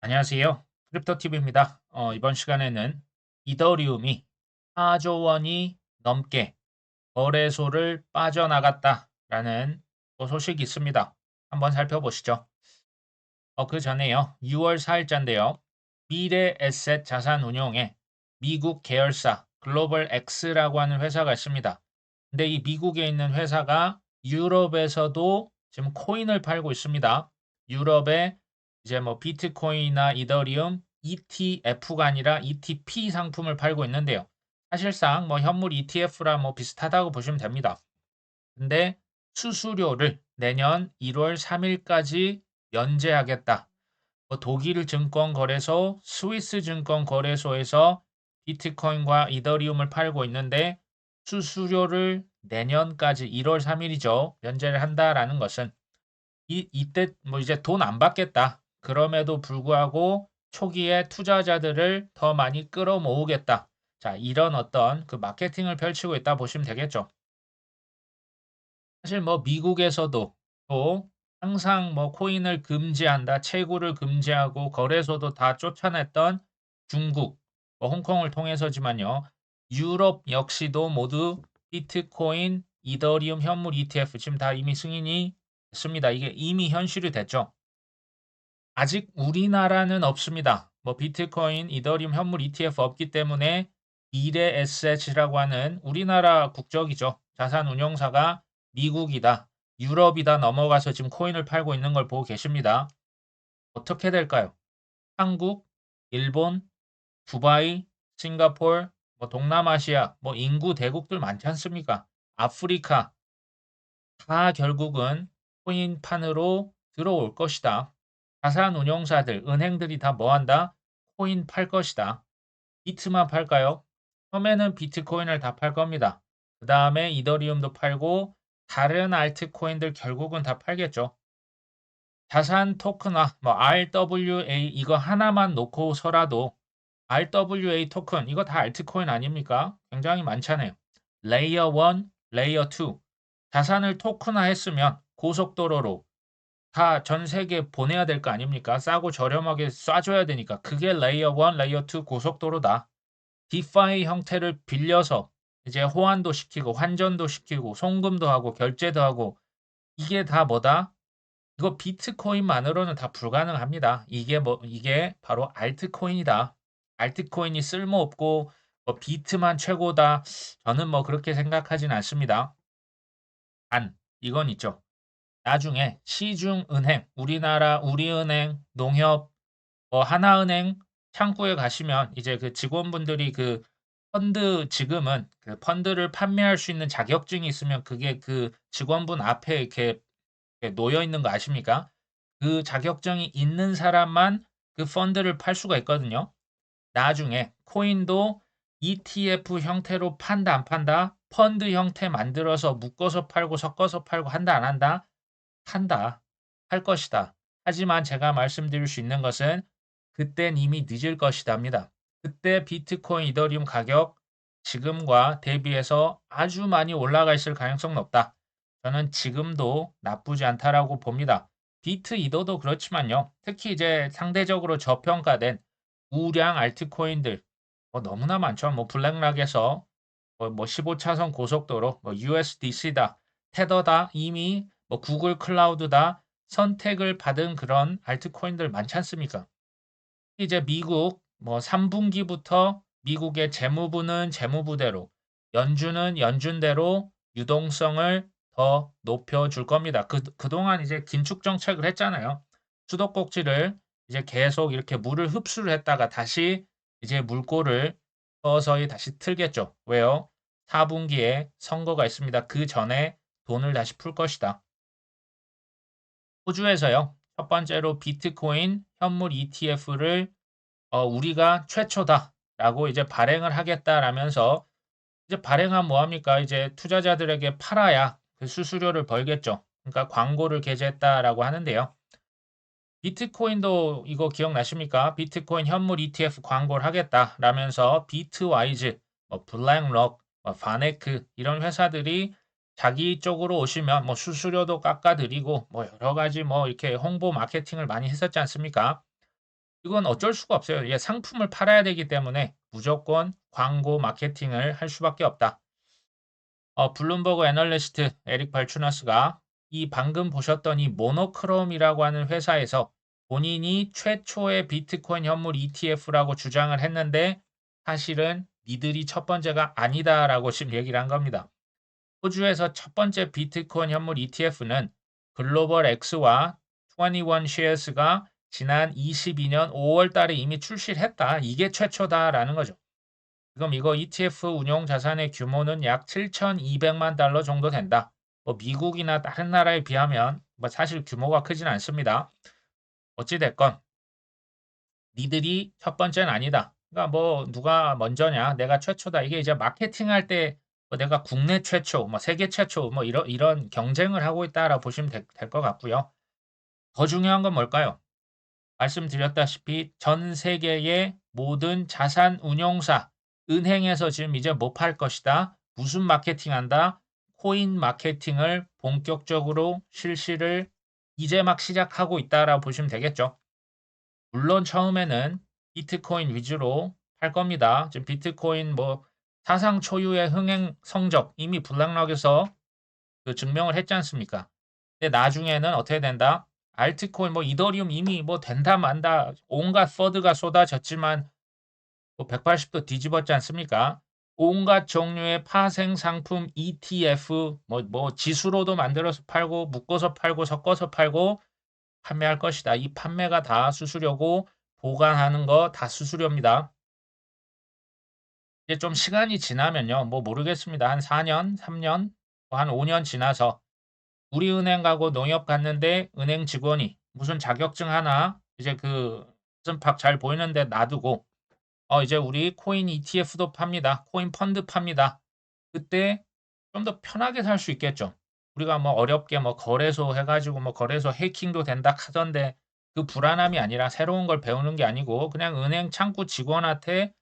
안녕하세요. 크립토TV입니다. 이번 시간에는 이더리움이 4조 원이 넘게 거래소를 빠져나갔다라는 또 소식이 있습니다. 한번 살펴보시죠. 그 전에요. 6월 4일자인데요. 미래 에셋 자산 운용에 미국 계열사 글로벌 X라고 하는 회사가 있습니다. 근데 이 미국에 있는 회사가 유럽에서도 지금 코인을 팔고 있습니다. 유럽에 이제 뭐 비트코인이나 이더리움 ETF가 아니라 ETP 상품을 팔고 있는데요. 사실상 뭐 현물 ETF랑 뭐 비슷하다고 보시면 됩니다. 근데 수수료를 내년 1월 3일까지 면제하겠다. 뭐 독일 증권거래소, 스위스 증권거래소에서 비트코인과 이더리움을 팔고 있는데 수수료를 내년까지 1월 3일이죠. 면제를 한다라는 것은 이때 뭐 이제 돈 안 받겠다. 그럼에도 불구하고 초기에 투자자들을 더 많이 끌어모으겠다. 자, 이런 어떤 그 마케팅을 펼치고 있다 보시면 되겠죠. 사실 뭐 미국에서도 또 항상 뭐 코인을 금지한다, 채굴을 금지하고 거래소도 다 쫓아냈던 중국, 뭐 홍콩을 통해서지만요. 유럽 역시도 모두 비트코인, 이더리움 현물 ETF 지금 다 이미 승인이 됐습니다. 이게 이미 현실이 됐죠. 아직 우리나라는 없습니다. 뭐 비트코인, 이더리움 현물 ETF 없기 때문에 미래 에셋이라고 하는 우리나라 국적이죠. 자산 운용사가 미국이다, 유럽이다 넘어가서 지금 코인을 팔고 있는 걸 보고 계십니다. 어떻게 될까요? 한국, 일본, 두바이, 싱가폴, 뭐 동남아시아, 뭐 인구 대국들 많지 않습니까? 아프리카 다 결국은 코인판으로 들어올 것이다. 자산 운용사들, 은행들이 다 뭐한다? 코인 팔 것이다. 비트만 팔까요? 처음에는 비트코인을 다 팔 겁니다. 그 다음에 이더리움도 팔고 다른 알트코인들 결국은 다 팔겠죠. 자산 토큰화, 뭐 RWA 이거 하나만 놓고서라도 RWA 토큰 이거 다 알트코인 아닙니까? 굉장히 많잖아요. 레이어 1, 레이어 2 자산을 토큰화 했으면 고속도로로 다 전 세계 보내야 될 거 아닙니까? 싸고 저렴하게 쏴줘야 되니까 그게 레이어 1, 레이어 2 고속도로다. 디파이 형태를 빌려서 이제 호환도 시키고 환전도 시키고 송금도 하고 결제도 하고 이게 다 뭐다? 이거 비트코인만으로는 다 불가능합니다. 이게 바로 알트코인이다. 알트코인이 쓸모없고 뭐 비트만 최고다. 저는 뭐 그렇게 생각하진 않습니다. 단 이건 있죠. 나중에 시중은행, 우리나라 우리은행, 농협, 뭐 하나은행 창구에 가시면 이제 그 직원분들이 그 펀드 지금은 그 펀드를 판매할 수 있는 자격증이 있으면 그게 그 직원분 앞에 이렇게 놓여 있는 거 아십니까? 그 자격증이 있는 사람만 그 펀드를 팔 수가 있거든요. 나중에 코인도 ETF 형태로 판다 안 판다? 펀드 형태 만들어서 묶어서 팔고 섞어서 팔고 한다 안 한다? 한다. 할 것이다. 하지만 제가 말씀드릴 수 있는 것은 그땐 이미 늦을 것이다입니다. 그때 비트코인, 이더리움 가격 지금과 대비해서 아주 많이 올라가 있을 가능성은 없다. 저는 지금도 나쁘지 않다라고 봅니다. 비트, 이더도 그렇지만요. 특히 이제 상대적으로 저평가된 우량 알트코인들 너무나 많죠. 뭐 블랙락에서 뭐 15차선 고속도로, 뭐 USDC다, 테더다, 이미 뭐 구글 클라우드다 선택을 받은 그런 알트코인들 많지 않습니까? 이제 미국 뭐 3분기부터 미국의 재무부는 재무부대로, 연준은 연준대로 유동성을 더 높여줄 겁니다. 그동안 이제 긴축 정책을 했잖아요. 수도꼭지를 이제 계속 이렇게 물을 흡수를 했다가 다시 이제 물꼬를 서서히 다시 틀겠죠. 왜요? 4분기에 선거가 있습니다. 그 전에 돈을 다시 풀 것이다. 호주에서요. 첫 번째로 비트코인 현물 ETF를 우리가 최초다라고 이제 발행을 하겠다라면서 이제 발행하면 뭐합니까? 이제 투자자들에게 팔아야 그 수수료를 벌겠죠. 그러니까 광고를 게재했다라고 하는데요. 비트코인도 이거 기억나십니까? 비트코인 현물 ETF 광고를 하겠다라면서 비트와이즈, 뭐 블랙록, 뭐 바네크 이런 회사들이 자기 쪽으로 오시면 뭐 수수료도 깎아드리고 뭐 여러 가지 뭐 이렇게 홍보 마케팅을 많이 했었지 않습니까? 이건 어쩔 수가 없어요. 이게 상품을 팔아야 되기 때문에 무조건 광고 마케팅을 할 수밖에 없다. 블룸버그 애널리스트 에릭 발추너스가 이 방금 보셨던 이 모노크롬이라고 하는 회사에서 본인이 최초의 비트코인 현물 ETF라고 주장을 했는데 사실은 니들이 첫 번째가 아니다라고 지금 얘기를 한 겁니다. 호주에서 첫 번째 비트코인 현물 ETF는 글로벌 X와 21 쉐어스가 지난 22년 5월 달에 이미 출시를 했다. 이게 최초다라는 거죠. 지금 이거 ETF 운용 자산의 규모는 약 7,200만 달러 정도 된다. 뭐 미국이나 다른 나라에 비하면 뭐 사실 규모가 크진 않습니다. 어찌 됐건 니들이 첫 번째는 아니다. 그러니까 뭐 누가 먼저냐, 내가 최초다. 이게 이제 마케팅할 때 뭐 내가 국내 최초, 뭐 세계 최초, 뭐 이런 경쟁을 하고 있다라고 보시면 될 것 같고요. 더 중요한 건 뭘까요? 말씀드렸다시피 전 세계의 모든 자산 운용사, 은행에서 지금 이제 뭐 팔 것이다. 무슨 마케팅 한다? 코인 마케팅을 본격적으로 실시를 이제 막 시작하고 있다라고 보시면 되겠죠. 물론 처음에는 비트코인 위주로 팔 겁니다. 지금 비트코인 뭐 사상 초유의 흥행 성적 이미 블락록에서 그 증명을 했지 않습니까? 근데 나중에는 어떻게 된다? 알트코인 뭐 이더리움 이미 뭐 된다 만다 온갖 퍼드가 쏟아졌지만 뭐 180도 뒤집었지 않습니까? 온갖 종류의 파생 상품 ETF 뭐 지수로도 만들어서 팔고 묶어서 팔고 섞어서 팔고 판매할 것이다. 이 판매가 다 수수료고 보관하는 거 다 수수료입니다. 이제 좀 시간이 지나면요. 뭐 모르겠습니다. 한 4년, 3년, 한 5년 지나서 우리은행 가고 농협 갔는데 은행 직원이 무슨 자격증 하나 이제 그 무슨 팍 잘 보이는데 놔두고 이제 우리 코인 ETF도 팝니다. 코인 펀드 팝니다. 그때 좀 더 편하게 살 수 있겠죠. 우리가 뭐 어렵게 뭐 거래소 해가지고 뭐 거래소 해킹도 된다 하던데 그 불안함이 아니라 새로운 걸 배우는 게 아니고 그냥 은행 창구 직원한테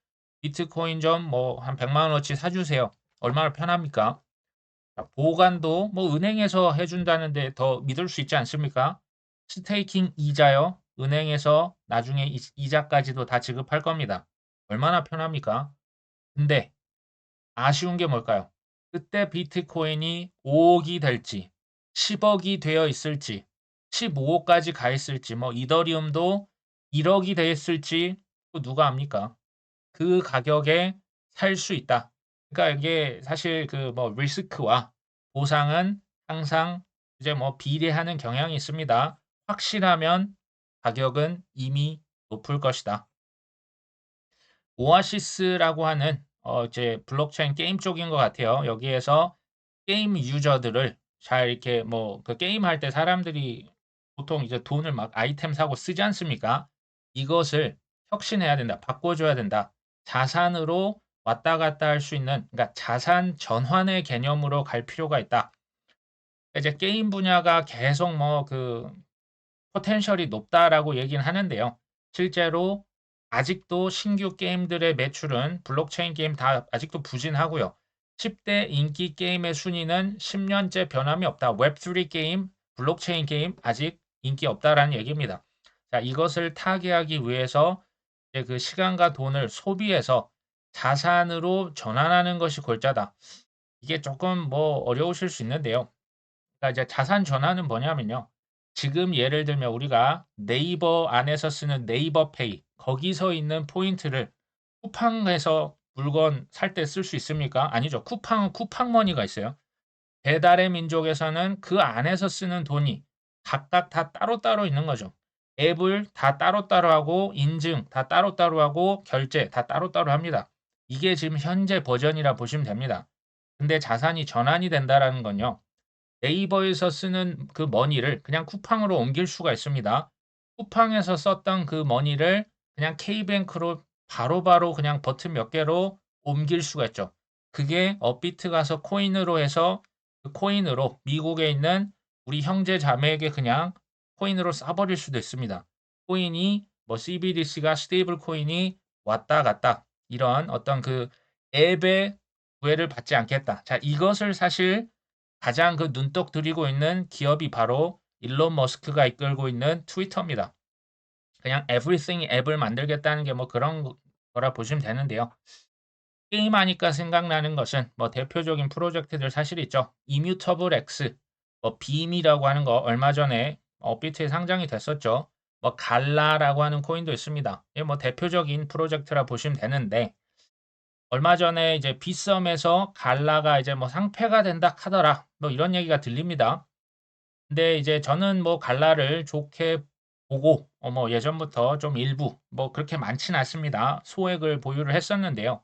비트코인 좀 뭐 한 100만 원어치 사주세요. 얼마나 편합니까? 보관도 뭐 은행에서 해준다는데 더 믿을 수 있지 않습니까? 스테이킹 이자요. 은행에서 나중에 이자까지도 다 지급할 겁니다. 얼마나 편합니까? 근데 아쉬운 게 뭘까요? 그때 비트코인이 5억이 될지, 10억이 되어 있을지, 15억까지 가 있을지, 뭐 이더리움도 1억이 되어 있을지 누가 압니까? 그 가격에 살 수 있다. 그러니까 이게 사실 그 뭐 리스크와 보상은 항상 이제 뭐 비례하는 경향이 있습니다. 확실하면 가격은 이미 높을 것이다. 오아시스라고 하는 이제 블록체인 게임 쪽인 것 같아요. 여기에서 게임 유저들을 잘 이렇게 뭐 그 게임 할 때 사람들이 보통 이제 돈을 막 아이템 사고 쓰지 않습니까? 이것을 혁신해야 된다. 바꿔줘야 된다. 자산으로 왔다 갔다 할 수 있는 그러니까 자산 전환의 개념으로 갈 필요가 있다. 이제 게임 분야가 계속 뭐 그 포텐셜이 높다라고 얘기는 하는데요. 실제로 아직도 신규 게임들의 매출은 블록체인 게임 다 아직도 부진하고요. 10대 인기 게임의 순위는 10년째 변함이 없다. 웹3 게임, 블록체인 게임 아직 인기 없다라는 얘기입니다. 자, 이것을 타개하기 위해서 이제 그 시간과 돈을 소비해서 자산으로 전환하는 것이 골자다. 이게 조금 뭐 어려우실 수 있는데요. 그러니까 이제 자산 전환은 뭐냐면요. 지금 예를 들면 우리가 네이버 안에서 쓰는 네이버 페이 거기서 있는 포인트를 쿠팡에서 물건 살 때 쓸 수 있습니까? 아니죠. 쿠팡은 쿠팡머니가 있어요. 배달의 민족에서는 그 안에서 쓰는 돈이 각각 다 따로따로 있는 거죠. 앱을 다 따로따로 하고 인증 다 따로따로 하고 결제 다 따로따로 합니다. 이게 지금 현재 버전이라 보시면 됩니다. 근데 자산이 전환이 된다라는 건요. 네이버에서 쓰는 그 머니를 그냥 쿠팡으로 옮길 수가 있습니다. 쿠팡에서 썼던 그 머니를 그냥 K뱅크로 바로바로 그냥 버튼 몇 개로 옮길 수가 있죠. 그게 업비트 가서 코인으로 해서 그 코인으로 미국에 있는 우리 형제 자매에게 그냥 코인으로 싸버릴 수도 있습니다. 코인이 뭐 CBDC가 스테이블 코인이 왔다 갔다 이런 어떤 그 앱의 구애를 받지 않겠다. 자, 이것을 사실 가장 그 눈독 들이고 있는 기업이 바로 일론 머스크가 이끌고 있는 트위터입니다. 그냥 everything 앱을 만들겠다는 게 뭐 그런 거라 보시면 되는데요. 게임하니까 생각나는 것은 뭐 대표적인 프로젝트들 사실 있죠. 이뮤터블 X, 뭐 빔이라고 하는 거 얼마 전에 업비트에 상장이 됐었죠. 뭐 갈라라고 하는 코인도 있습니다. 이게 뭐 대표적인 프로젝트라 보시면 되는데 얼마 전에 이제 빗썸에서 갈라가 이제 뭐 상폐가 된다 하더라. 뭐 이런 얘기가 들립니다. 근데 이제 저는 뭐 갈라를 좋게 보고 뭐 예전부터 좀 일부 뭐 그렇게 많진 않습니다. 소액을 보유를 했었는데요.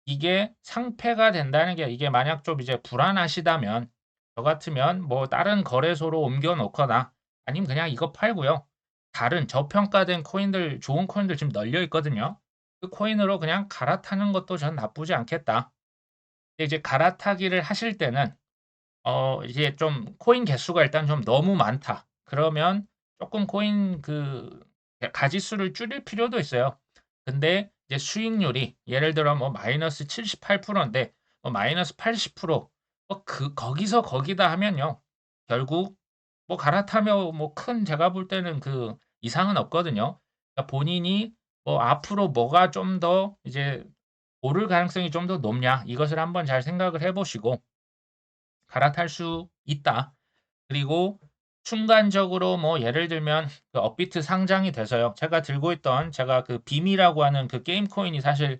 이게 상폐가 된다는 게 이게 만약 좀 이제 불안하시다면 저 같으면 뭐 다른 거래소로 옮겨 놓거나 아니면 그냥 이거 팔고요. 다른 저평가된 코인들 좋은 코인들 지금 널려 있거든요. 그 코인으로 그냥 갈아타는 것도 전 나쁘지 않겠다. 근데 이제 갈아타기를 하실 때는 이제 좀 코인 개수가 일단 좀 너무 많다. 그러면 조금 코인 그 가짓수를 줄일 필요도 있어요. 근데 이제 수익률이 예를 들어 뭐 마이너스 78%인데 뭐 마이너스 80%거기서 거기다 하면요. 결국 뭐 갈아타며 뭐 큰 제가 볼 때는 그 이상은 없거든요. 그러니까 본인이 뭐 앞으로 뭐가 좀 더 이제 오를 가능성이 좀 더 높냐 이것을 한번 잘 생각을 해 보시고 갈아탈 수 있다. 그리고 순간적으로 뭐 예를 들면 그 업비트 상장이 돼서요. 제가 들고 있던 제가 그 빔이라고 하는 그 게임 코인이 사실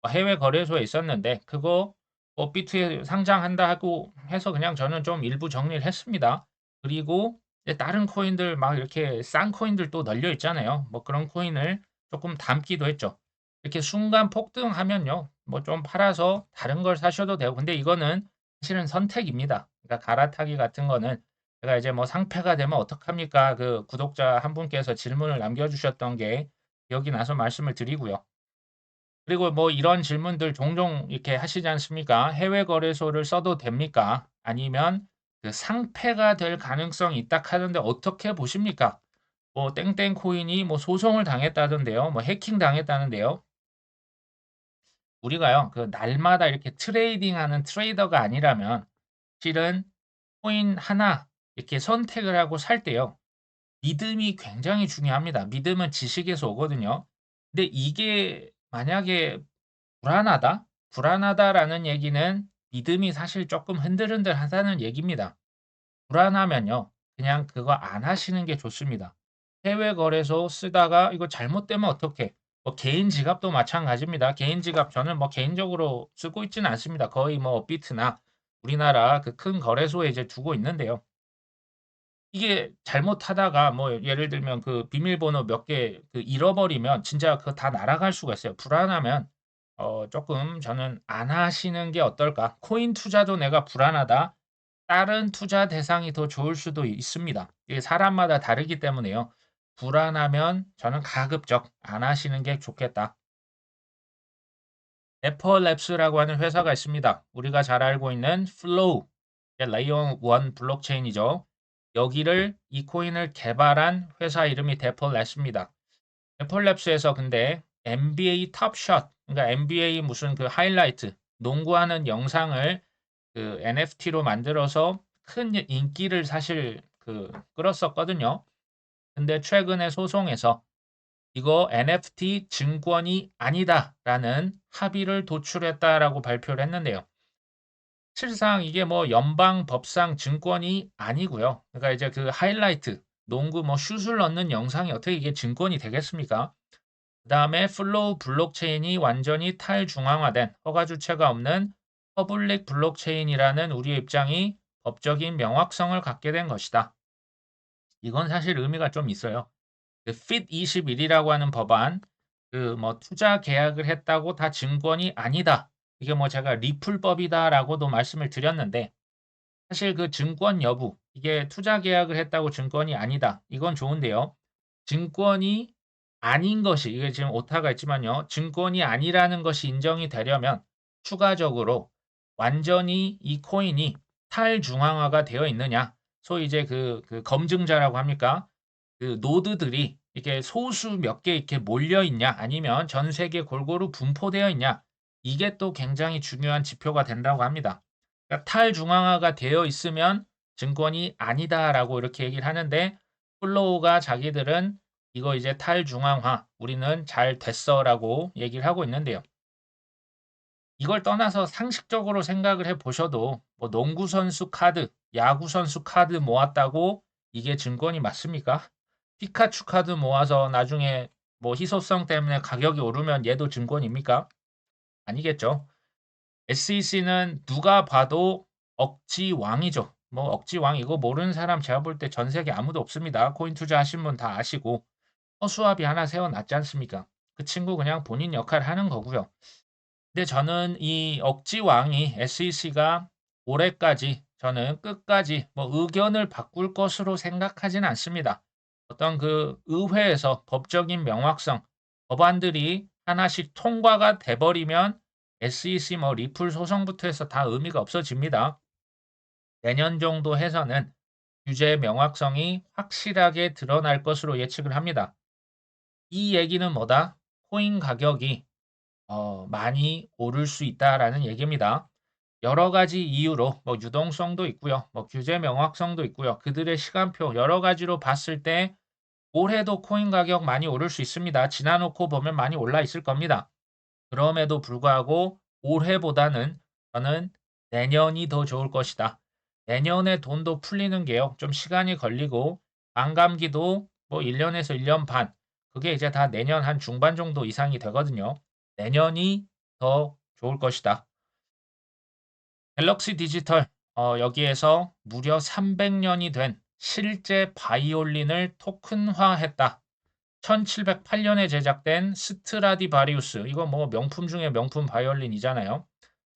해외 거래소에 있었는데 그거 업비트에 상장한다 하고 해서 그냥 저는 좀 일부 정리를 했습니다. 그리고 이제 다른 코인들 막 이렇게 싼 코인들 또 널려 있잖아요. 뭐 그런 코인을 조금 담기도 했죠. 이렇게 순간 폭등하면요. 뭐 좀 팔아서 다른 걸 사셔도 되고 근데 이거는 사실은 선택입니다. 그러니까 갈아타기 같은 거는 제가 이제 뭐 상패가 되면 어떡합니까? 그 구독자 한 분께서 질문을 남겨주셨던 게 기억이 나서 말씀을 드리고요. 그리고 뭐 이런 질문들 종종 이렇게 하시지 않습니까? 해외 거래소를 써도 됩니까? 아니면 그 상폐가 될 가능성이 있다 하는데 어떻게 보십니까? 뭐 땡땡 코인이 뭐 소송을 당했다던데요. 뭐 해킹 당했다는데요. 우리가요. 그 날마다 이렇게 트레이딩하는 트레이더가 아니라면 실은 코인 하나 이렇게 선택을 하고 살 때요. 믿음이 굉장히 중요합니다. 믿음은 지식에서 오거든요. 근데 이게 만약에 불안하다? 불안하다라는 얘기는 믿음이 사실 조금 흔들흔들하다는 얘기입니다. 불안하면요. 그냥 그거 안 하시는 게 좋습니다. 해외 거래소 쓰다가 이거 잘못되면 어떡해? 뭐 개인 지갑도 마찬가지입니다. 개인 지갑 저는 뭐 개인적으로 쓰고 있지는 않습니다. 거의 뭐 업비트나 우리나라 그 큰 거래소에 이제 두고 있는데요. 이게 잘못하다가 뭐 예를 들면 그 비밀번호 몇 개 그 잃어버리면 진짜 그거 다 날아갈 수가 있어요. 불안하면 쪼끔 저는 '안 하시는 게 어떨까?' 코인 투자도 내가 불안하다. 다른 투자 대상이 더 좋을 수도 있습니다. 이게 사람마다 다르기 때문에요. 불안하면 저는 가급적 안 하시는 게 좋겠다. 애플랩스라고 하는 회사가 있습니다. 우리가 잘 알고 있는 플로우, 레이어 1 블록체인이죠. 여기를 이 코인을 개발한 회사 이름이 데폴랩스입니다. 데폴랩스에서 근데 NBA 톱샷, 그러니까 NBA 무슨 그 하이라이트, 농구하는 영상을 그 NFT로 만들어서 큰 인기를 사실 그 끌었었거든요. 근데 최근에 소송에서 이거 NFT 증권이 아니다라는 합의를 도출했다라고 발표를 했는데요. 실상 이게 뭐 연방 법상 증권이 아니고요. 그러니까 이제 그 하이라이트, 농구 뭐 슛을 넣는 영상이 어떻게 이게 증권이 되겠습니까? 그다음에 플로우 블록체인이 완전히 탈중앙화된 허가 주체가 없는 퍼블릭 블록체인이라는 우리의 입장이 법적인 명확성을 갖게 된 것이다. 이건 사실 의미가 좀 있어요. 그 fit 21이라고 하는 법안 그 뭐 투자 계약을 했다고 다 증권이 아니다. 이게 뭐 제가 리플법이다라고도 말씀을 드렸는데 사실 그 증권 여부 이게 투자 계약을 했다고 증권이 아니다. 이건 좋은데요. 증권이 아닌 것이 이게 지금 오타가 있지만요. 증권이 아니라는 것이 인정이 되려면 추가적으로 완전히 이 코인이 탈중앙화가 되어 있느냐. 소위 이제 그 검증자라고 합니까? 그 노드들이 이게 소수 몇 개 이렇게 몰려 있냐 아니면 전 세계 골고루 분포되어 있냐. 이게 또 굉장히 중요한 지표가 된다고 합니다. 그러니까 탈중앙화가 되어 있으면 증권이 아니다라고 이렇게 얘기를 하는데 플로우가 자기들은 이거 이제 탈중앙화 우리는 잘 됐어라고 얘기를 하고 있는데요. 이걸 떠나서 상식적으로 생각을 해 보셔도 뭐 농구 선수 카드, 야구 선수 카드 모았다고 이게 증권이 맞습니까? 피카츄 카드 모아서 나중에 뭐 희소성 때문에 가격이 오르면 얘도 증권입니까? 아니겠죠. SEC는 누가 봐도 억지 왕이죠. 뭐 억지 왕 이거 모르는 사람 제가 볼 때 전 세계 아무도 없습니다. 코인 투자하신 분 다 아시고 허수아비 하나 세워 놨지 않습니까? 그 친구 그냥 본인 역할 하는 거고요. 근데 저는 이 억지 왕이 SEC가 올해까지 저는 끝까지 뭐 의견을 바꿀 것으로 생각하진 않습니다. 어떤 그 의회에서 법적인 명확성, 법안들이 하나씩 통과가 돼버리면 SEC 뭐 리플 소송부터 해서 다 의미가 없어집니다. 내년 정도 해서는 규제의 명확성이 확실하게 드러날 것으로 예측을 합니다. 이 얘기는 뭐다? 코인 가격이 많이 오를 수 있다라는 얘기입니다. 여러 가지 이유로 뭐 유동성도 있고요. 뭐 규제 명확성도 있고요. 그들의 시간표 여러 가지로 봤을 때 올해도 코인 가격 많이 오를 수 있습니다. 지나놓고 보면 많이 올라 있을 겁니다. 그럼에도 불구하고 올해보다는 저는 내년이 더 좋을 것이다. 내년에 돈도 풀리는 게요. 좀 시간이 걸리고 반감기도 뭐 1년에서 1년 반. 그게 이제 다 내년 한 중반 정도 이상이 되거든요. 내년이 더 좋을 것이다. 갤럭시 디지털 여기에서 무려 300년이 된 실제 바이올린을 토큰화했다. 1708년에 제작된 스트라디바리우스 이거 뭐 명품 중에 명품 바이올린이잖아요.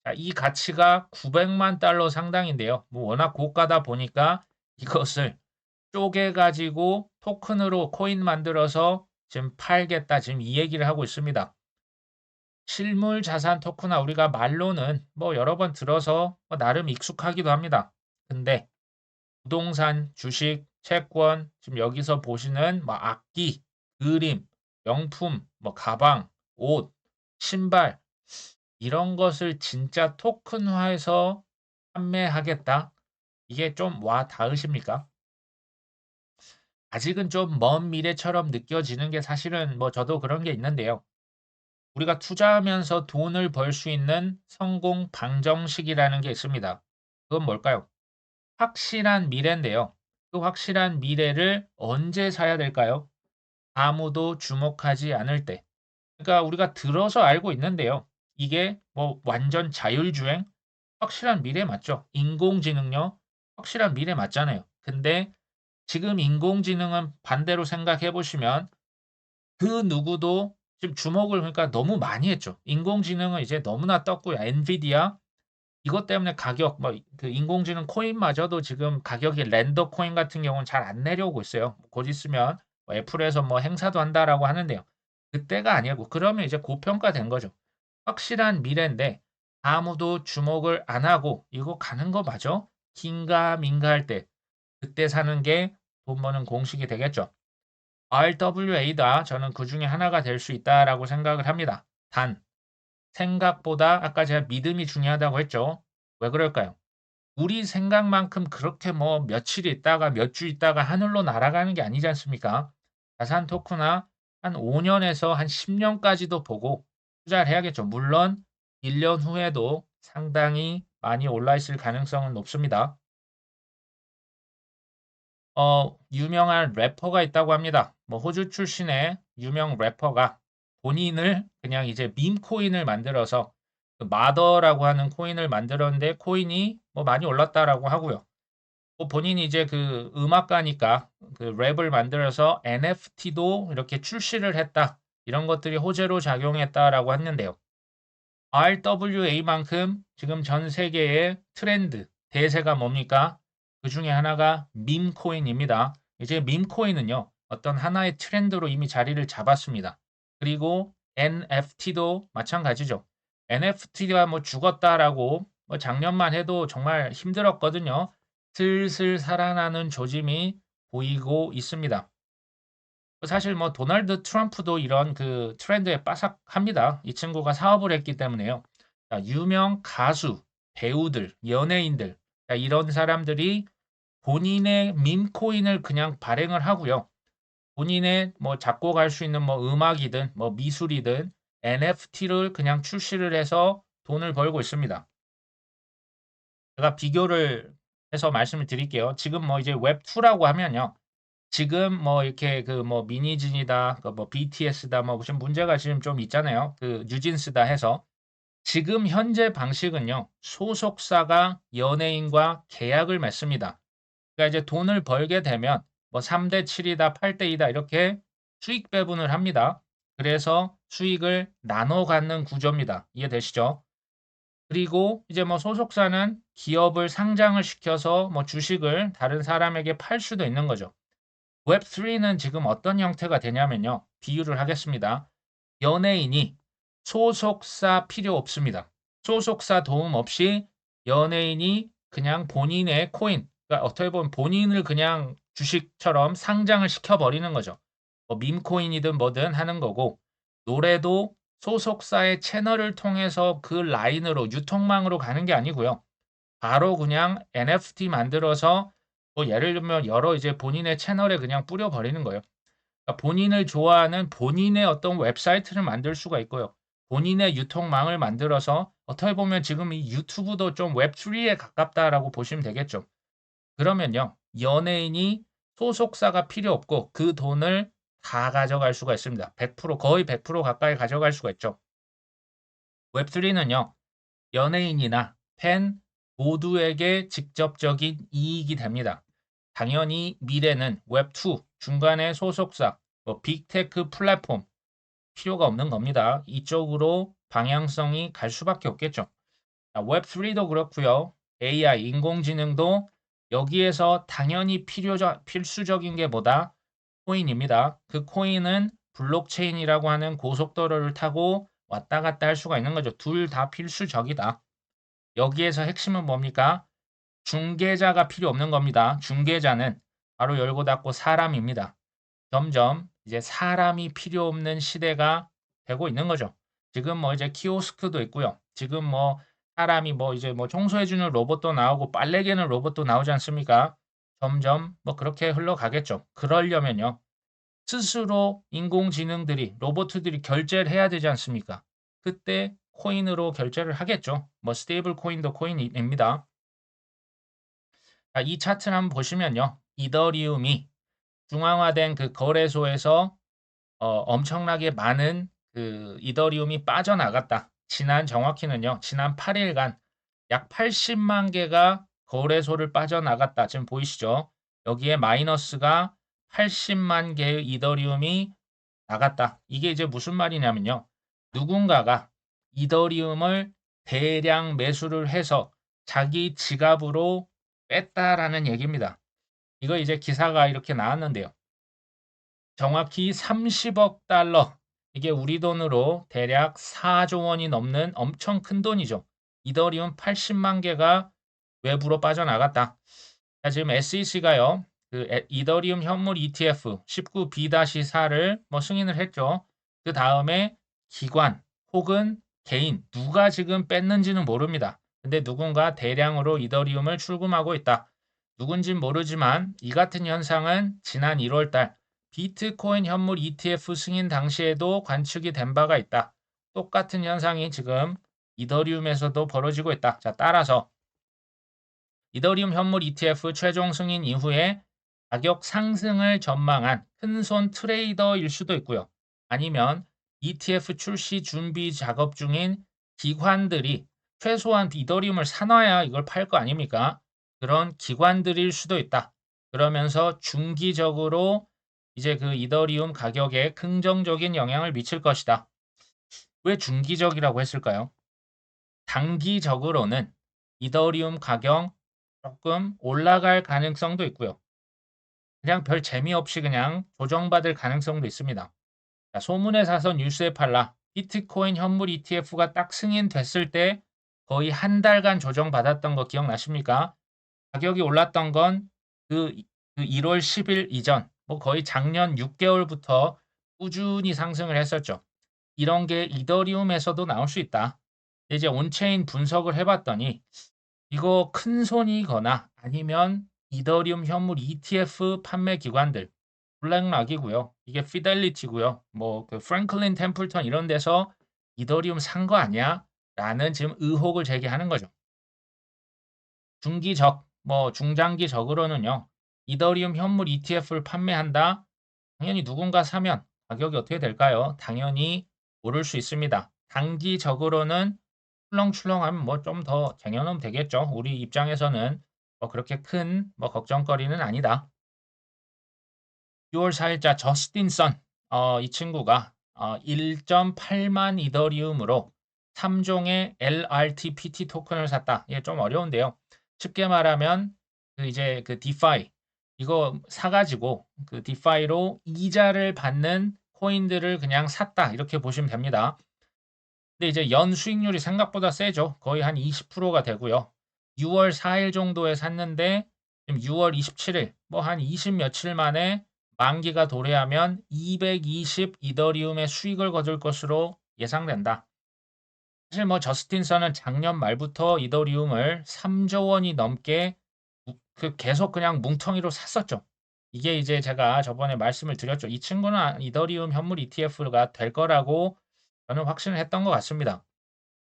자, 이 가치가 900만 달러 상당인데요. 뭐 워낙 고가다 보니까 이것을 쪼개 가지고 토큰으로 코인 만들어서 지금 팔겠다 지금 이 얘기를 하고 있습니다. 실물 자산 토큰화 우리가 말로는 뭐 여러 번 들어서 뭐 나름 익숙하기도 합니다. 근데 부동산, 주식, 채권, 지금 여기서 보시는 뭐 악기, 그림, 명품, 뭐 가방, 옷, 신발 이런 것을 진짜 토큰화해서 판매하겠다. 이게 좀 와 닿으십니까? 아직은 좀 먼 미래처럼 느껴지는 게 사실은 뭐 저도 그런 게 있는데요. 우리가 투자하면서 돈을 벌 수 있는 성공 방정식이라는 게 있습니다. 그건 뭘까요? 확실한 미래인데요. 그 확실한 미래를 언제 사야 될까요? 아무도 주목하지 않을 때. 그러니까 우리가 들어서 알고 있는데요. 이게 뭐 완전 자율주행? 확실한 미래 맞죠? 인공지능요? 확실한 미래 맞잖아요. 근데 지금 인공지능은 반대로 생각해 보시면 그 누구도 지금 주목을 그러니까 너무 많이 했죠. 인공지능은 이제 너무나 떴고요. 엔비디아 이것 때문에 가격 뭐 그 인공지능 코인마저도 지금 가격이 렌더 코인 같은 경우는 잘 안 내려오고 있어요. 곧 있으면 뭐 애플에서 뭐 행사도 한다라고 하는데요. 그때가 아니고 그러면 이제 고평가된 거죠. 확실한 미래인데 아무도 주목을 안 하고 '이거 가는 거 맞아?' 긴가민가 할 때 그때 사는 게 돈 버는 공식이 되겠죠. RWA다. 저는 그중에 하나가 될 수 있다라고 생각을 합니다. 단 생각보다 아까 제가 믿음이 중요하다고 했죠. 왜 그럴까요? 우리 생각만큼 그렇게 뭐 며칠 있다가 몇 주 있다가 하늘로 날아가는 게 아니지 않습니까? 자산 토크나 한 5년에서 한 10년까지도 보고 투자를 해야겠죠. 물론 1년 후에도 상당히 많이 올라 있을 가능성은 높습니다. 유명한 래퍼가 있다고 합니다. 뭐 호주 출신의 유명 래퍼가 본인을 그냥 이제 밈 코인을 만들어서 그 마더라고 하는 코인을 만들었는데 코인이 뭐 많이 올랐다라고 하고요. 뭐 본인이 이제 그 음악가니까 그 랩을 만들어서 NFT도 이렇게 출시를 했다. 이런 것들이 호재로 작용했다라고 했는데요. RWA만큼 지금 전 세계의 트렌드, 대세가 뭡니까? 그 중에 하나가 밈 코인입니다. 이제 밈 코인은요, 어떤 하나의 트렌드로 이미 자리를 잡았습니다. 그리고 NFT도 마찬가지죠. NFT가 뭐 죽었다라고 뭐 작년만 해도 정말 힘들었거든요. 슬슬 살아나는 조짐이 보이고 있습니다. 사실 뭐 도널드 트럼프도 이런 그 트렌드에 빠삭합니다. 이 친구가 사업을 했기 때문에요. 자, 유명 가수, 배우들, 연예인들 자, 이런 사람들이 본인의 밈코인을 그냥 발행을 하고요. 본인의 뭐 작곡할 수 있는 뭐 음악이든 뭐 미술이든 NFT를 그냥 출시를 해서 돈을 벌고 있습니다. 제가 비교를 해서 말씀을 드릴게요. 지금 뭐 이제 웹2라고 하면요. 지금 뭐 이렇게 그 뭐 미니진이다, 그 뭐 BTS다, 뭐 무슨 문제가 지금 좀 있잖아요. 그 뉴진스다 해서. 지금 현재 방식은요. 소속사가 연예인과 계약을 맺습니다. 그러니까 이제 돈을 벌게 되면 뭐 3대 7이다, 8대 2다 이렇게 수익 배분을 합니다. 그래서 수익을 나눠 갖는 구조입니다. 이해되시죠? 그리고 이제 뭐 소속사는 기업을 상장을 시켜서 뭐 주식을 다른 사람에게 팔 수도 있는 거죠. 웹3는 지금 어떤 형태가 되냐면요. 비유를 하겠습니다. 연예인이 소속사 필요 없습니다. 소속사 도움 없이 연예인이 그냥 본인의 코인, 그러니까 어떻게 보면 본인을 그냥 주식처럼 상장을 시켜버리는 거죠. 뭐 밈코인이든 뭐든 하는 거고, 노래도 소속사의 채널을 통해서 그 라인으로 유통망으로 가는 게 아니고요. 바로 그냥 NFT 만들어서 뭐 예를 들면 여러 이제 본인의 채널에 그냥 뿌려버리는 거예요. 그러니까 본인을 좋아하는 본인의 어떤 웹사이트를 만들 수가 있고요. 본인의 유통망을 만들어서 어떻게 보면 지금 이 유튜브도 좀 웹3에 가깝다라고 보시면 되겠죠. 그러면요. 연예인이 소속사가 필요 없고 그 돈을 다 가져갈 수가 있습니다. 100% 거의 100% 가까이 가져갈 수가 있죠. 웹3는요. 연예인이나 팬 모두에게 직접적인 이익이 됩니다. 당연히 미래는 웹2 중간에 소속사, 뭐 빅테크 플랫폼 필요가 없는 겁니다. 이쪽으로 방향성이 갈 수밖에 없겠죠. 웹3도 그렇고요. AI, 인공지능도 여기에서 당연히 필수적인 게 뭐다? 코인입니다. 그 코인은 블록체인이라고 하는 고속도로를 타고 왔다 갔다 할 수가 있는 거죠. 둘 다 필수적이다. 여기에서 핵심은 뭡니까? 중개자가 필요 없는 겁니다. 중개자는 바로 열고 닫고 사람입니다. 점점 이제 사람이 필요 없는 시대가 되고 있는 거죠. 지금 뭐 이제 키오스크도 있고요. 지금 뭐 사람이 뭐 이제 뭐 청소해주는 로봇도 나오고 빨래 개는 로봇도 나오지 않습니까? 점점 뭐 그렇게 흘러가겠죠. 그러려면요. 스스로 인공지능들이 로봇들이 결제를 해야 되지 않습니까? 그때 코인으로 결제를 하겠죠. 뭐 스테이블 코인도 코인입니다. 이 차트를 한번 보시면요. 이더리움이 중앙화된 그 거래소에서 엄청나게 많은 그 이더리움이 빠져나갔다. 정확히는요. 지난 8일간 약 80만 개가 거래소를 빠져나갔다. 지금 보이시죠? 여기에 마이너스가 80만 개의 이더리움이 나갔다. 이게 이제 무슨 말이냐면요. 누군가가 이더리움을 대량 매수를 해서 자기 지갑으로 뺐다라는 얘기입니다. 이거 이제 기사가 이렇게 나왔는데요. 정확히 30억 달러. 이게 우리 돈으로 대략 4조 원이 넘는 엄청 큰 돈이죠. 이더리움 80만 개가 외부로 빠져나갔다. 자, 지금 SEC가요. 그 이더리움 현물 ETF 19B-4를 뭐 승인을 했죠. 그 다음에 기관 혹은 개인 누가 지금 뺐는지는 모릅니다. 근데 누군가 대량으로 이더리움을 출금하고 있다. 누군진 모르지만 이 같은 현상은 지난 1월 달 비트코인 현물 ETF 승인 당시에도 관측이 된 바가 있다. 똑같은 현상이 지금 이더리움에서도 벌어지고 있다. 자, 따라서 이더리움 현물 ETF 최종 승인 이후에 가격 상승을 전망한 큰손 트레이더일 수도 있고요. 아니면 ETF 출시 준비 작업 중인 기관들이 최소한 이더리움을 사놔야 이걸 팔 거 아닙니까? 그런 기관들일 수도 있다. 그러면서 중기적으로 이제 그 이더리움 가격에 긍정적인 영향을 미칠 것이다. 왜 중기적이라고 했을까요? 단기적으로는 이더리움 가격 조금 올라갈 가능성도 있고요. 그냥 별 재미없이 그냥 조정받을 가능성도 있습니다. 자, 소문에 사서 뉴스에 팔라. 비트코인 현물 ETF가 딱 승인됐을 때 거의 한 달간 조정받았던 거 기억나십니까? 가격이 올랐던 건 그 1월 10일 이전, 뭐 거의 작년 6개월부터 꾸준히 상승을 했었죠. 이런 게 이더리움에서도 나올 수 있다. 이제 온체인 분석을 해봤더니 이거 큰 손이거나 아니면 이더리움 현물 ETF 판매 기관들 블랙락이고요. 이게 피델리티고요. 뭐 그 프랭클린 템플턴 이런 데서 "이더리움 산 거 아니야?"라는 지금 의혹을 제기하는 거죠. 중기적, 뭐 중장기적으로는요. 이더리움 현물 ETF를 판매한다. 당연히 누군가 사면 가격이 어떻게 될까요? 당연히 오를 수 있습니다. 단기적으로는 출렁출렁하면 뭐 좀 더 쟁여놓으면 되겠죠. 우리 입장에서는 뭐 그렇게 큰 뭐 걱정거리는 아니다. 6월 4일자 저스틴 선, 이 친구가 1.8만 이더리움으로 3종의 LRTPT 토큰을 샀다. 이게 좀 어려운데요. 쉽게 말하면 그 이제 그 디파이 이거 사가지고 그 디파이로 이자를 받는 코인들을 그냥 샀다. 이렇게 보시면 됩니다. 근데 이제 연 수익률이 생각보다 세죠. 거의 한 20%가 되고요. 6월 4일 정도에 샀는데 지금 6월 27일 뭐 한 20 며칠 만에 만기가 도래하면 220 이더리움의 수익을 거둘 것으로 예상된다. 사실 뭐 저스틴 선은 작년 말부터 이더리움을 3조 원이 넘게 계속 그냥 뭉텅이로 샀었죠. 이게 이제 제가 저번에 말씀을 드렸죠. 이 친구는 이더리움 현물 ETF가 될 거라고 저는 확신을 했던 것 같습니다.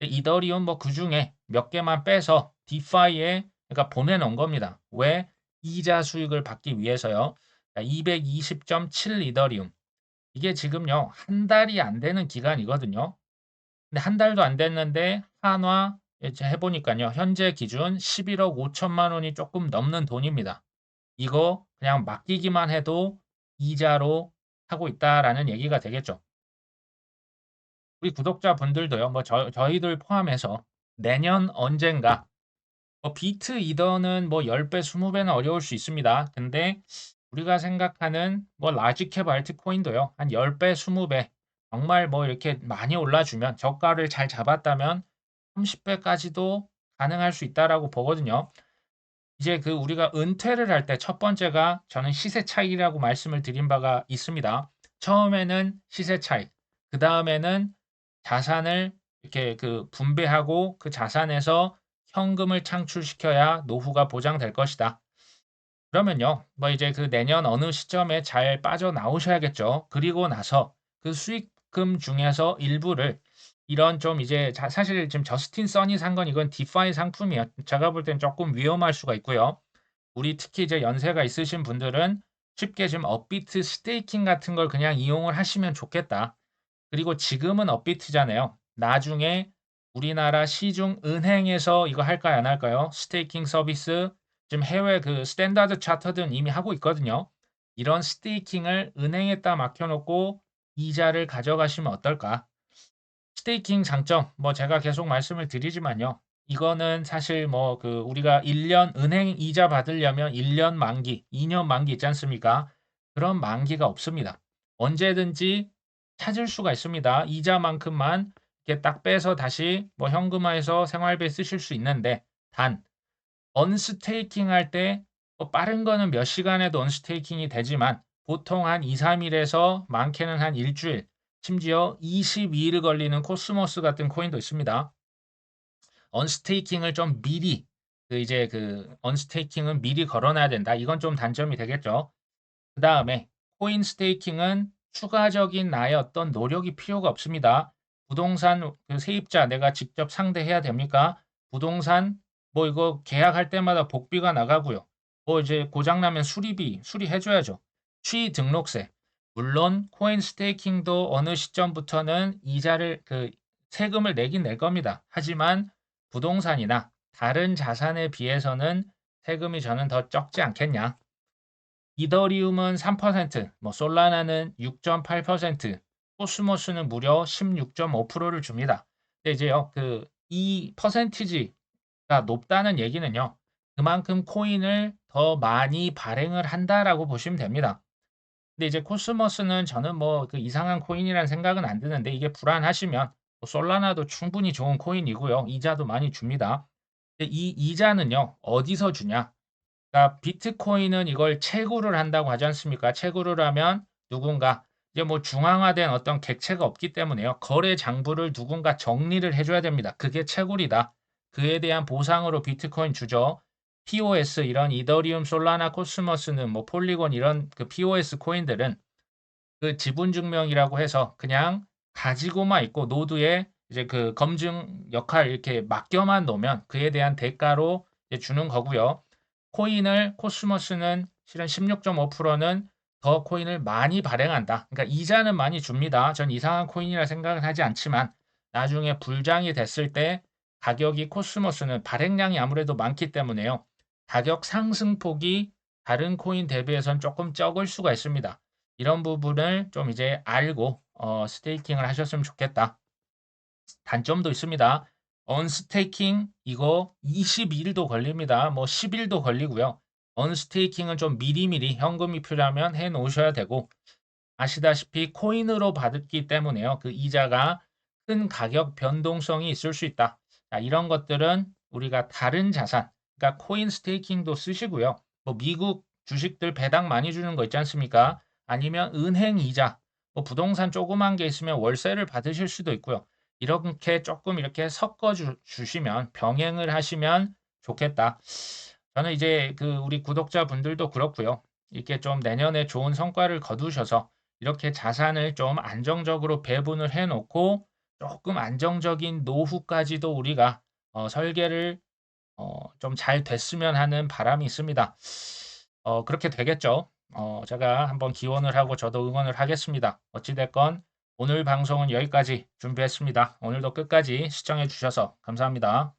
이더리움 뭐 그중에 몇 개만 빼서 디파이에 그러니까 보내놓은 겁니다. 왜? 이자 수익을 받기 위해서요. 220.7 이더리움. 이게 지금요. 한 달이 안 되는 기간이거든요. 근데 한 달도 안 됐는데 한화 이제 해보니까요. 현재 기준 11억 5천만 원이 조금 넘는 돈입니다. 이거 그냥 맡기기만 해도 이자로 하고 있다라는 얘기가 되겠죠. 우리 구독자분들도요. 뭐 저희들 포함해서 내년 언젠가 비트 이더는 뭐 10배, 20배는 어려울 수 있습니다. 근데 우리가 생각하는 뭐 라지캡 알트코인도요. 한 10배, 20배 정말 뭐 이렇게 많이 올라주면 저가를 잘 잡았다면 30배까지도 가능할 수 있다라고 보거든요. 이제 그 우리가 은퇴를 할 때 첫 번째가 저는 시세 차익이라고 말씀을 드린 바가 있습니다. 처음에는 시세 차익, 그 다음에는 자산을 이렇게 그 분배하고 그 자산에서 현금을 창출시켜야 노후가 보장될 것이다. 그러면요, 뭐 이제 그 내년 어느 시점에 잘 빠져나오셔야겠죠. 그리고 나서 그 수익금 중에서 일부를 이런 좀 이제 사실 지금 저스틴 써니 산 건 이건 디파이 상품이에요. 제가 볼 땐 조금 위험할 수가 있고요. 우리 특히 이제 연세가 있으신 분들은 쉽게 지금 업비트 스테이킹 같은 걸 그냥 이용을 하시면 좋겠다. 그리고 지금은 업비트잖아요. 나중에 우리나라 시중 은행에서 이거 할까요, 안 할까요? 스테이킹 서비스 지금 해외 그 스탠다드 차터든 이미 하고 있거든요. 이런 스테이킹을 은행에다 맡겨놓고 이자를 가져가시면 어떨까? 스테이킹 장점, 뭐 제가 계속 말씀을 드리지만요. 이거는 사실 뭐 그 우리가 1년 은행 이자 받으려면 1년 만기, 2년 만기 있지 않습니까? 그런 만기가 없습니다. 언제든지 찾을 수가 있습니다. 이자만큼만 이렇게 딱 빼서 다시 뭐 현금화해서 생활비에 쓰실 수 있는데 단 언스테이킹 할 때 뭐 빠른 거는 몇 시간에도 언스테이킹이 되지만 보통 한 2, 3일에서 많게는 한 일주일, 심지어 22일 걸리는 코스모스 같은 코인도 있습니다. 언스테이킹을 좀 미리 그 이제 그 언스테이킹은 미리 걸어놔야 된다. 이건 좀 단점이 되겠죠. 그 다음에 코인 스테이킹은 추가적인 나의 어떤 노력이 필요가 없습니다. 부동산 그 세입자 내가 직접 상대해야 됩니까? 부동산 뭐 이거 계약할 때마다 복비가 나가고요. 뭐 이제 고장나면 수리비 수리해줘야죠. 취등록세. 물론 코인 스테이킹도 어느 시점부터는 이자를 그 세금을 내긴 낼 겁니다. 하지만 부동산이나 다른 자산에 비해서는 세금이 저는 더 적지 않겠냐. 이더리움은 3%, 뭐 솔라나는 6.8%, 코스모스는 무려 16.5%를 줍니다. 근데 이제요, 이 퍼센티지가 높다는 얘기는요, 그만큼 코인을 더 많이 발행을 한다라고 보시면 됩니다. 근데 이제 코스모스는 저는 뭐 그 이상한 코인이라는 생각은 안 드는데 이게 불안하시면 뭐 솔라나도 충분히 좋은 코인이고요. 이자도 많이 줍니다. 근데 이 이자는요, 어디서 주냐? 그러니까 비트코인은 이걸 채굴을 한다고 하지 않습니까? 채굴을 하면 누군가 이제 뭐 중앙화된 어떤 객체가 없기 때문에요. 거래 장부를 누군가 정리를 해줘야 됩니다. 그게 채굴이다. 그에 대한 보상으로 비트코인 주죠. POS 이런 이더리움, 솔라나, 코스모스는 뭐 폴리곤 이런 그 POS 코인들은 그 지분 증명이라고 해서 그냥 가지고만 있고 노드에 이제 그 검증 역할 이렇게 맡겨만 놓으면 그에 대한 대가로 이제 주는 거고요. 코인을 코스모스는 실은 16.5%는 더 코인을 많이 발행한다. 그러니까 이자는 많이 줍니다. 전 이상한 코인이라 생각은 하지 않지만 나중에 불장이 됐을 때 가격이 코스모스는 발행량이 아무래도 많기 때문에요. 가격 상승폭이 다른 코인 대비해서는 조금 적을 수가 있습니다. 이런 부분을 좀 이제 알고 스테이킹을 하셨으면 좋겠다. 단점도 있습니다. 언스테이킹 이거 22일도 걸립니다. 뭐 10일도 걸리고요. 언스테이킹은 좀 미리미리 현금이 필요하면 해 놓으셔야 되고 아시다시피 코인으로 받기 때문에요. 그 이자가 큰 가격 변동성이 있을 수 있다. 자, 이런 것들은 우리가 다른 자산, 그러니까 코인 스테이킹도 쓰시고요. 뭐 미국 주식들 배당 많이 주는 거 있지 않습니까? 아니면 은행 이자, 뭐 부동산 조그만 게 있으면 월세를 받으실 수도 있고요. 이렇게 조금 이렇게 섞어 주시면 병행을 하시면 좋겠다. 저는 이제 그 우리 구독자분들도 그렇고요. 이렇게 좀 내년에 좋은 성과를 거두셔서 이렇게 자산을 좀 안정적으로 배분을 해 놓고 조금 안정적인 노후까지도 우리가 설계를 좀 잘 됐으면 하는 바람이 있습니다. 그렇게 되겠죠. 제가 한번 기원을 하고 저도 응원을 하겠습니다. 어찌 됐건 오늘 방송은 여기까지 준비했습니다. 오늘도 끝까지 시청해 주셔서 감사합니다.